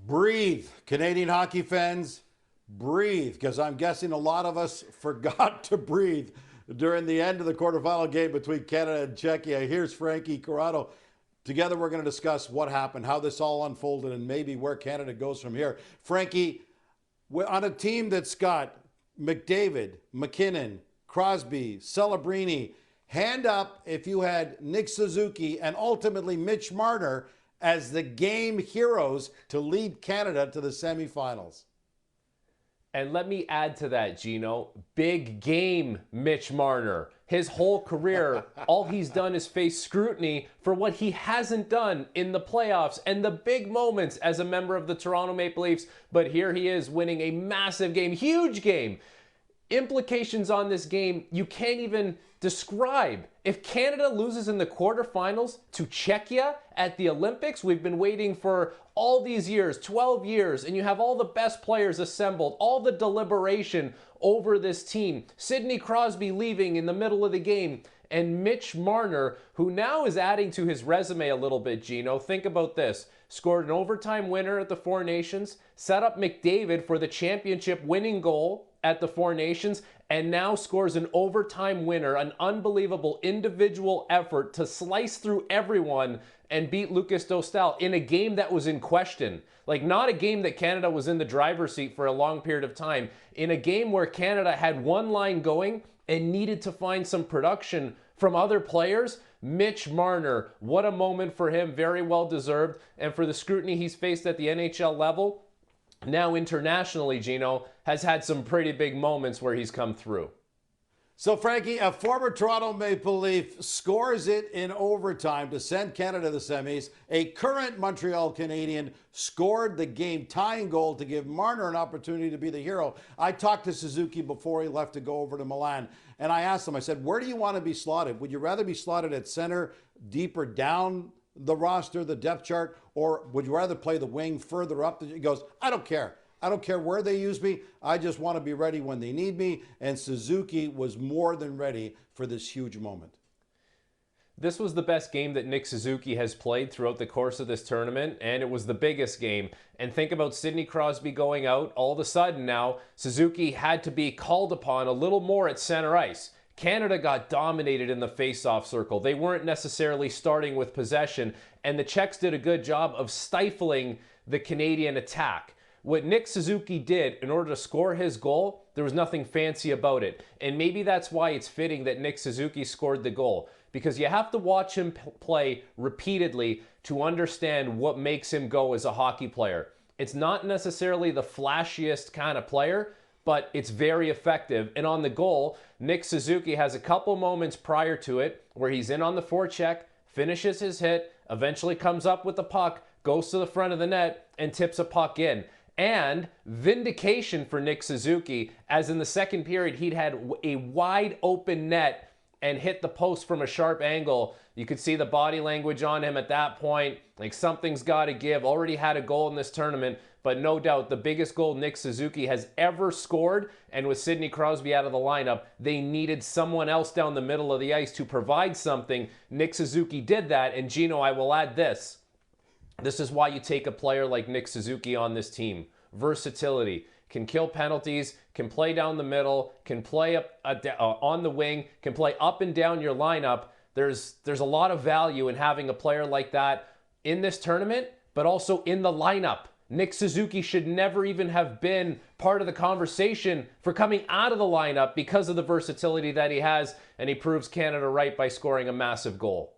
Breathe, Canadian hockey fans, breathe, because I'm guessing a lot of us forgot to breathe during the end of the quarterfinal game between Canada and Czechia. Here's Frankie Corrado. Together we're going to discuss what happened, how this all unfolded, and maybe where Canada goes from here. Frankie, we're on a team that's got McDavid, McKinnon, Crosby, Celebrini. Hand up if you had Nick Suzuki and ultimately Mitch Marner as the game heroes to lead Canada to the semifinals. And let me add to that, Gino. Big game, Mitch Marner. His whole career, all he's done is face scrutiny for what he hasn't done in the playoffs and the big moments as a member of the Toronto Maple Leafs. But here he is winning a massive game, huge game. Implications on this game you can't even describe. If Canada loses in the quarterfinals to Czechia at the Olympics, we've been waiting for all these years, 12 years, and you have all the best players assembled, all the deliberation over this team. Sidney Crosby leaving in the middle of the game, and Mitch Marner, who now is adding to his resume a little bit, Gino. Think about this. Scored an overtime winner at the Four Nations, set up McDavid for the championship winning goal at the Four Nations, and now scores an overtime winner, an unbelievable individual effort to slice through everyone and beat Lucas Dostal in a game that was in question. Like, not a game that Canada was in the driver's seat for a long period of time. In a game where Canada had one line going and needed to find some production from other players, Mitch Marner, what a moment for him, very well deserved. And for the scrutiny he's faced at the NHL level, now internationally, Gino, has had some pretty big moments where he's come through. So, Frankie, a former Toronto Maple Leaf scores it in overtime to send Canada to the semis. A current Montreal Canadian scored the game-tying goal to give Marner an opportunity to be the hero. I talked to Suzuki before he left to go over to Milan, and I asked him, I said, where do you want to be slotted? Would you rather be slotted at center, deeper down the roster, the depth chart, or would you rather play the wing further up? He goes, I don't care. I don't care where they use me. I just want to be ready when they need me. And Suzuki was more than ready for this huge moment. This was the best game that Nick Suzuki has played throughout the course of this tournament, and it was the biggest game. And think about Sidney Crosby going out. All of a sudden now, Suzuki had to be called upon a little more at center ice. Canada got dominated in the face-off circle. They weren't necessarily starting with possession, and the Czechs did a good job of stifling the Canadian attack. What Nick Suzuki did in order to score his goal, there was nothing fancy about it. And maybe that's why it's fitting that Nick Suzuki scored the goal, because you have to watch him play repeatedly to understand what makes him go as a hockey player. It's not necessarily the flashiest kind of player, but it's very effective. And on the goal, Nick Suzuki has a couple moments prior to it where he's in on the forecheck, finishes his hit, eventually comes up with the puck, goes to the front of the net, and tips a puck in. And vindication for Nick Suzuki, as in the second period, he'd had a wide open net and hit the post from a sharp angle. You could see the body language on him at that point, like something's got to give. Already had a goal in this tournament, but no doubt the biggest goal Nick Suzuki has ever scored. And with Sidney Crosby out of the lineup, they needed someone else down the middle of the ice to provide something. Nick Suzuki did that, and Gino, I will add this. This is why you take a player like Nick Suzuki on this team. Versatility. Can kill penalties, can play down the middle, can play up on the wing, can play up and down your lineup. There's a lot of value in having a player like that in this tournament, but also in the lineup. Nick Suzuki should never even have been part of the conversation for coming out of the lineup because of the versatility that he has, and he proves Canada right by scoring a massive goal.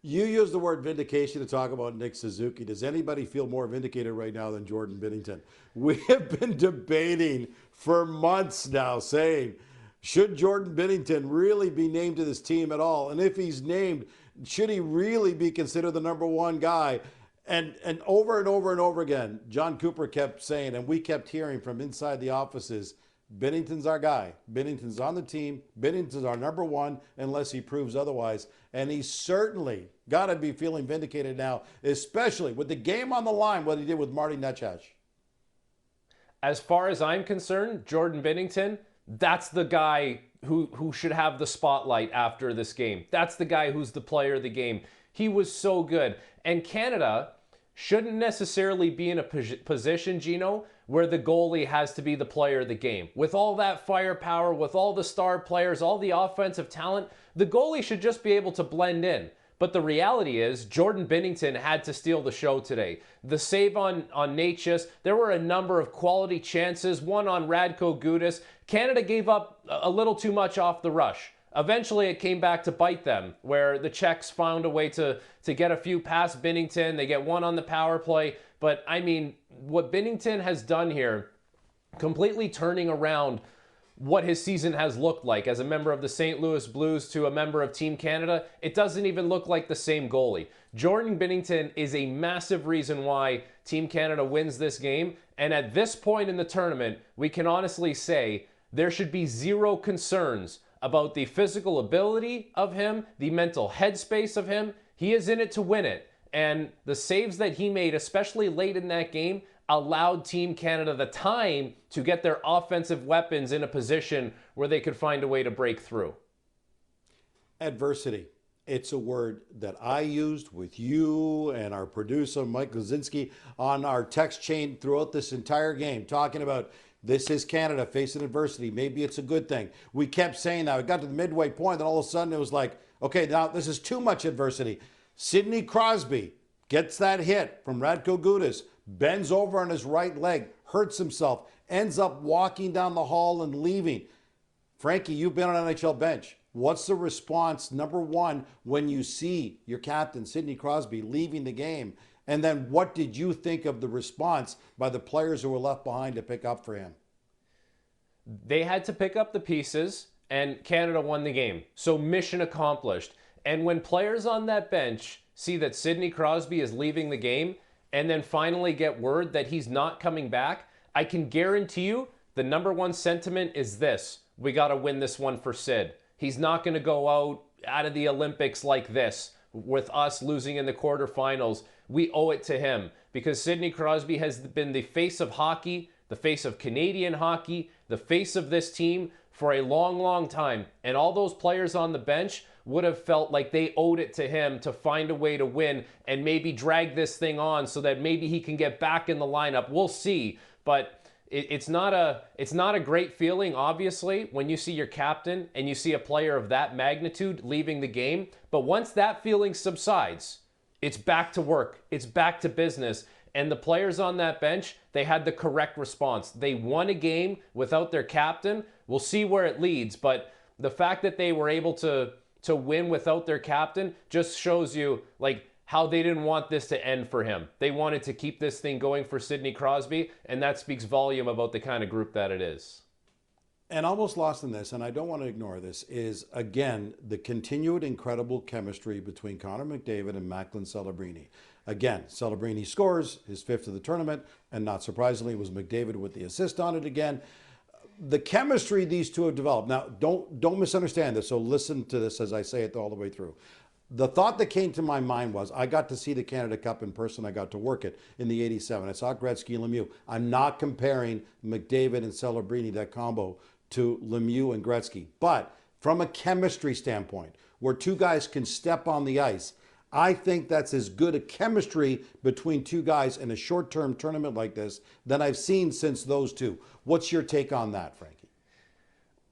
You use the word vindication to talk about Nick Suzuki. Does anybody feel more vindicated right now than Jordan Binnington? We have been debating for months now, saying, should Jordan Binnington really be named to this team at all? And if he's named, should he really be considered the number one guy? And over and over and over again, John Cooper kept saying, and we kept hearing from inside the offices, Binnington's our guy. Binnington's on the team. Binnington's our number one unless he proves otherwise. And he's certainly got to be feeling vindicated now, especially with the game on the line, what he did with Marty Necas. As far as I'm concerned, Jordan Binnington, that's the guy who should have the spotlight after this game. That's the guy who's the player of the game. He was so good. And Canada, shouldn't necessarily be in a position, Gino, where the goalie has to be the player of the game. With all that firepower, with all the star players, all the offensive talent, the goalie should just be able to blend in. But the reality is, Jordan Binnington had to steal the show today. The save on Natchez, there were a number of quality chances, one on Radko Gudas. Canada gave up a little too much off the rush. Eventually, it came back to bite them, where the Czechs found a way to get a few past Binnington. They get one on the power play. But, I mean, what Binnington has done here, completely turning around what his season has looked like as a member of the St. Louis Blues to a member of Team Canada, it doesn't even look like the same goalie. Jordan Binnington is a massive reason why Team Canada wins this game. And at this point in the tournament, we can honestly say there should be zero concerns about the physical ability of him, the mental headspace of him. He is in it to win it. And the saves that he made, especially late in that game, allowed Team Canada the time to get their offensive weapons in a position where they could find a way to break through. Adversity. It's a word that I used with you and our producer, Mike Lazinski, on our text chain throughout this entire game, talking about this is Canada facing adversity. Maybe it's a good thing. We kept saying that. We got to the midway point, then all of a sudden it was like, okay, now this is too much adversity. Sidney Crosby gets that hit from Radko Gudas, bends over on his right leg, hurts himself, ends up walking down the hall and leaving. Frankie, you've been on an NHL bench. What's the response, number one, when you see your captain, Sidney Crosby, leaving the game? And then what did you think of the response by the players who were left behind to pick up for him? They had to pick up the pieces, and Canada won the game. So mission accomplished. And when players on that bench see that Sidney Crosby is leaving the game and then finally get word that he's not coming back, I can guarantee you the number one sentiment is this: we got to win this one for Sid. He's not going to go out of the Olympics like this with us losing in the quarterfinals. We owe it to him because Sidney Crosby has been the face of hockey, the face of Canadian hockey, the face of this team for a long, long time. And all those players on the bench would have felt like they owed it to him to find a way to win and maybe drag this thing on so that maybe he can get back in the lineup. We'll see. But it's not a great feeling, obviously, when you see your captain and you see a player of that magnitude leaving the game. But once that feeling subsides, it's back to work. It's back to business. And the players on that bench, they had the correct response. They won a game without their captain. We'll see where it leads. But the fact that they were able to win without their captain just shows you like how they didn't want this to end for him. They wanted to keep this thing going for Sidney Crosby, and that speaks volume about the kind of group that it is. And almost lost in this, and I don't want to ignore this, is, again, the continued incredible chemistry between Connor McDavid and Macklin Celebrini. Again, Celebrini scores his fifth of the tournament, and not surprisingly, it was McDavid with the assist on it again. The chemistry these two have developed. Now, don't misunderstand this, so listen to this as I say it all the way through. The thought that came to my mind was, I got to see the Canada Cup in person. I got to work it in the 87. I saw Gretzky and Lemieux. I'm not comparing McDavid and Celebrini, that combo, to Lemieux and Gretzky. But from a chemistry standpoint, where two guys can step on the ice, I think that's as good a chemistry between two guys in a short-term tournament like this than I've seen since those two. What's your take on that, Frankie?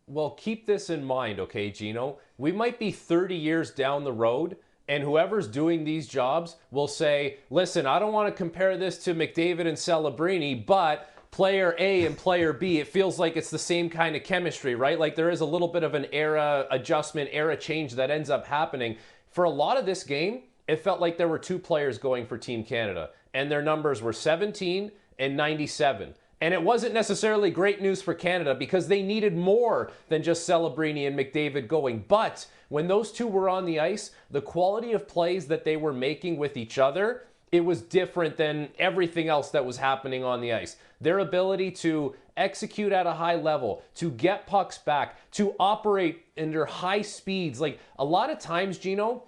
Well, keep this in mind, okay, Gino? We might be 30 years down the road, and whoever's doing these jobs will say, listen, I don't want to compare this to McDavid and Celebrini, but player A and player B, it feels like it's the same kind of chemistry, right? Like there is a little bit of an era adjustment, era change that ends up happening. For a lot of this game, it felt like there were two players going for Team Canada, and their numbers were 17 and 97. And it wasn't necessarily great news for Canada because they needed more than just Celebrini and McDavid going. But when those two were on the ice, the quality of plays that they were making with each other, it was different than everything else that was happening on the ice. Their ability to execute at a high level, to get pucks back, to operate under high speeds. Like a lot of times, Gino,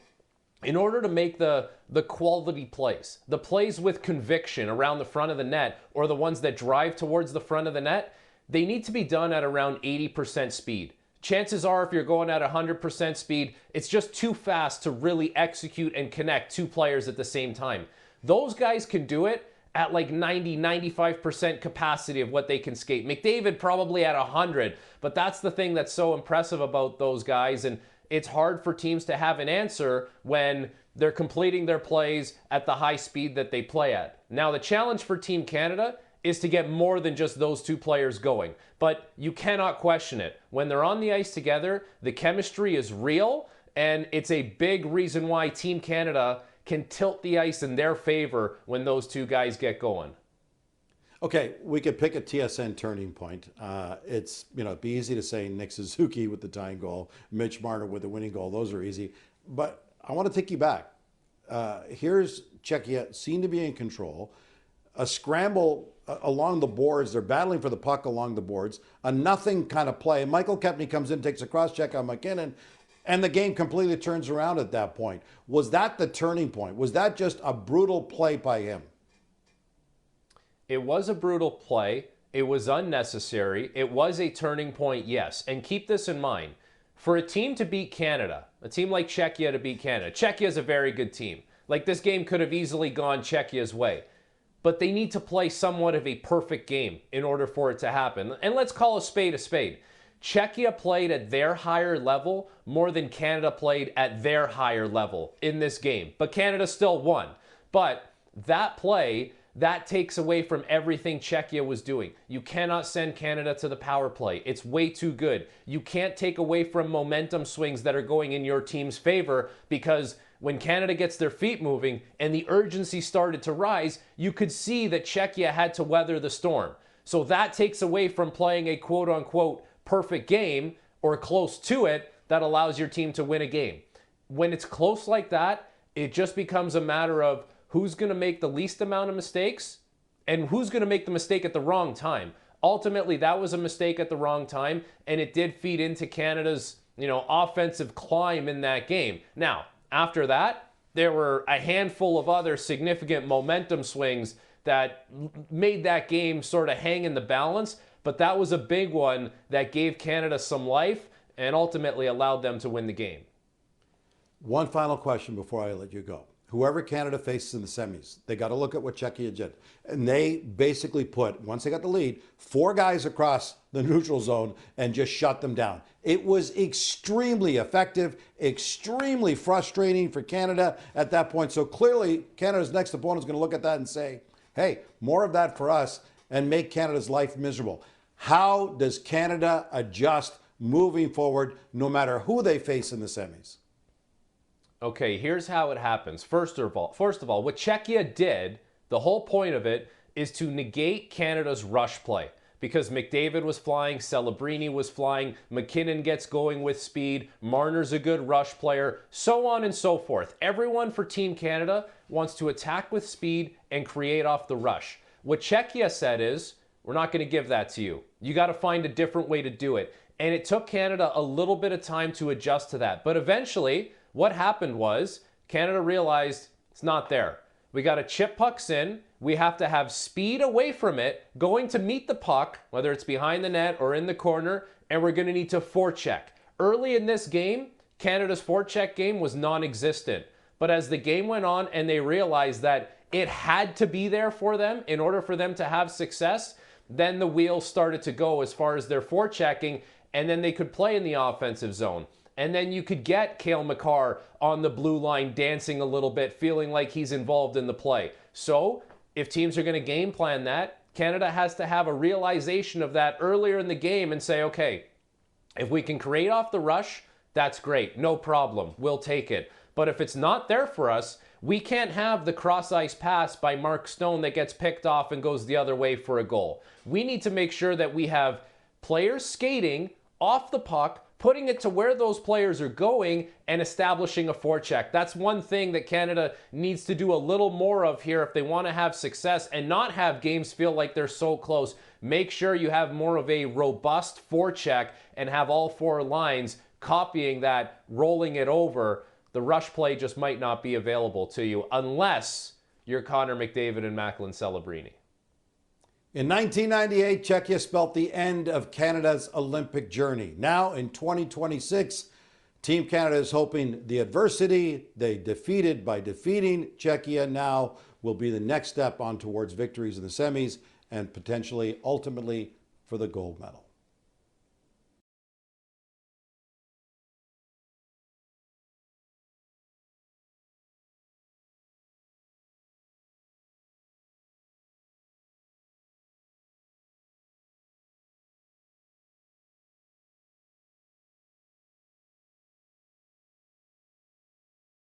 in order to make the quality plays, the plays with conviction around the front of the net or the ones that drive towards the front of the net, they need to be done at around 80% speed. Chances are if you're going at 100% speed, it's just too fast to really execute and connect two players at the same time. Those guys can do it at like 90-95% capacity of what they can skate. McDavid probably at 100, but that's the thing that's so impressive about those guys, and it's hard for teams to have an answer when they're completing their plays at the high speed that they play at. Now, the challenge for Team Canada is to get more than just those two players going, but you cannot question it. When they're on the ice together, the chemistry is real, and it's a big reason why Team Canada can tilt the ice in their favor when those two guys get going. Okay, we could pick a TSN turning point. It'd be easy to say Nick Suzuki with the tying goal, Mitch Marner with the winning goal. Those are easy. But I want to take you back. Here's Czechia, seem to be in control. A scramble along the boards. They're battling for the puck along the boards. A nothing kind of play. Michael Kempny comes in, takes a cross check on McKinnon, and the game completely turns around at that point. Was that the turning point? Was that just a brutal play by him? It was a brutal play. It was unnecessary. It was a turning point, yes. And keep this in mind. For a team to beat Canada, a team like Czechia to beat Canada, Czechia is a very good team. Like, this game could have easily gone Czechia's way. But they need to play somewhat of a perfect game in order for it to happen. And let's call a spade a spade. Czechia played at their higher level more than Canada played at their higher level in this game. But Canada still won. But that play, that takes away from everything Czechia was doing. You cannot send Canada to the power play. It's way too good. You can't take away from momentum swings that are going in your team's favor, because when Canada gets their feet moving and the urgency started to rise, you could see that Czechia had to weather the storm. So that takes away from playing a quote-unquote perfect game or close to it that allows your team to win a game. When it's close like that, it just becomes a matter of who's going to make the least amount of mistakes and who's going to make the mistake at the wrong time. Ultimately, that was a mistake at the wrong time, and it did feed into Canada's, offensive climb in that game. Now, after that, there were a handful of other significant momentum swings that made that game sort of hang in the balance, but that was a big one that gave Canada some life and ultimately allowed them to win the game. One final question before I let you go. Whoever Canada faces in the semis, they got to look at what Czechia did. And they basically put, once they got the lead, 4 guys across the neutral zone and just shut them down. It was extremely effective, extremely frustrating for Canada at that point. So clearly, Canada's next opponent is going to look at that and say, hey, more of that for us, and make Canada's life miserable. How does Canada adjust moving forward, no matter who they face in the semis? Okay, here's how it happens. First of all, what Czechia did, the whole point of it, is to negate Canada's rush play. Because McDavid was flying, Celebrini was flying, McKinnon gets going with speed, Marner's a good rush player, so on and so forth. Everyone for Team Canada wants to attack with speed and create off the rush. What Czechia said is, we're not going to give that to you. You got to find a different way to do it. And it took Canada a little bit of time to adjust to that. But eventually, what happened was Canada realized it's not there. We got to chip pucks in. We have to have speed away from it, going to meet the puck, whether it's behind the net or in the corner, and we're going to need to forecheck. Early in this game, Canada's forecheck game was non-existent. But as the game went on and they realized that it had to be there for them in order for them to have success, then the wheels started to go as far as their forechecking, and then they could play in the offensive zone. And then you could get Cale Makar on the blue line dancing a little bit, feeling like he's involved in the play. So if teams are going to game plan that, Canada has to have a realization of that earlier in the game and say, okay, if we can create off the rush, that's great. No problem. We'll take it. But if it's not there for us, we can't have the cross-ice pass by Mark Stone that gets picked off and goes the other way for a goal. We need to make sure that we have players skating off the puck, putting it to where those players are going, and establishing a forecheck. That's one thing that Canada needs to do a little more of here if they want to have success and not have games feel like they're so close. Make sure you have more of a robust forecheck and have all 4 lines copying that, rolling it over. The rush play just might not be available to you unless you're Connor McDavid and Macklin Celebrini. In 1998, Czechia spelt the end of Canada's Olympic journey. Now, in 2026, Team Canada is hoping the adversity they defeated by defeating Czechia now will be the next step on towards victories in the semis and potentially, ultimately, for the gold medal.